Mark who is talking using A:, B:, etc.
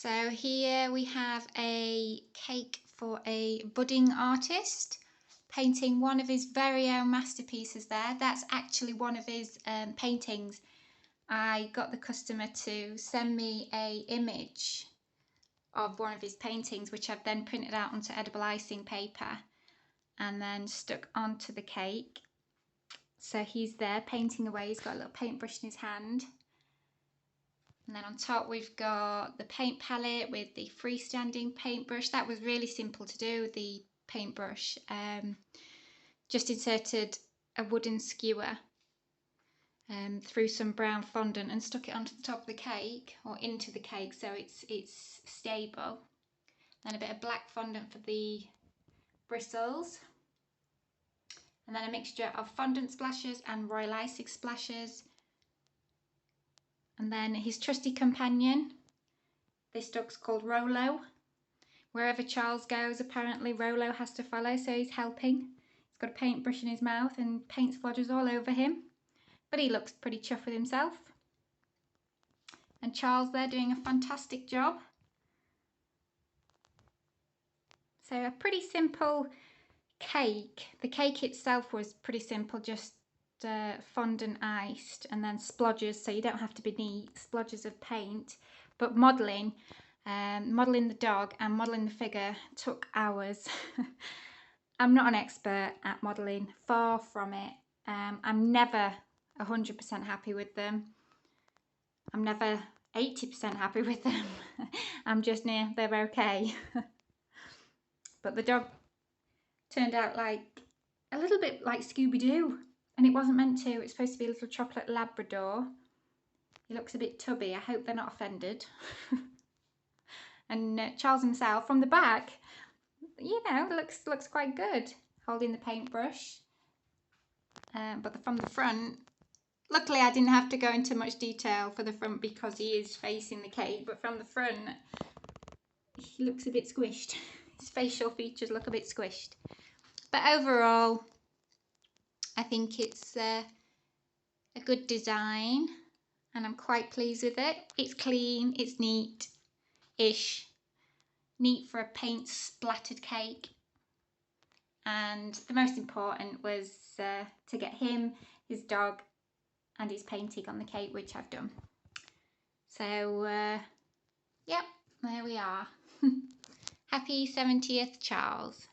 A: So here we have a cake for a budding artist, painting one of his very own masterpieces there. That's actually one of his paintings. I got the customer to send me an image of one of his paintings, which I've then printed out onto edible icing paper and then stuck onto the cake. So he's there painting away. He's got a little paintbrush in his hand. And then on top we've got the paint palette with the freestanding paintbrush. That was really simple to do, the paintbrush. Just inserted a wooden skewer through some brown fondant and stuck it onto the top of the cake, or into the cake, so it's stable. Then a bit of black fondant for the bristles. And then a mixture of fondant splashes and royal icing splashes. And then his trusty companion, this dog's called Rolo. Wherever Charles goes, apparently Rolo has to follow, so he's helping. He's got a paintbrush in his mouth and paint splodgers all over him, but he looks pretty chuffed with himself. And Charles there doing a fantastic job. So a pretty simple cake. The cake itself was pretty simple, just fondant iced and then splodgers, so you don't have to be neat, splodgers of paint. But modelling the dog and modelling the figure took hours. I'm not an expert at modelling, far from it. I'm never 100% happy with them. I'm never 80% happy with them. I'm just near, they're okay. But the dog turned out like a little bit like Scooby-Doo. And it wasn't meant to. It's supposed to be a little chocolate Labrador. He looks a bit tubby. I hope they're not offended. And Charles himself, from the back, you know, looks quite good, holding the paintbrush. But from the front, luckily I didn't have to go into much detail for the front because he is facing the cake. But from the front, he looks a bit squished. His facial features look a bit squished. But overall, I think it's a good design and I'm quite pleased with it. It's clean, it's neat-ish. Neat for a paint splattered cake. And the most important was to get him, his dog and his painting on the cake, which I've done. So, yep, there we are. Happy 70th, Charles.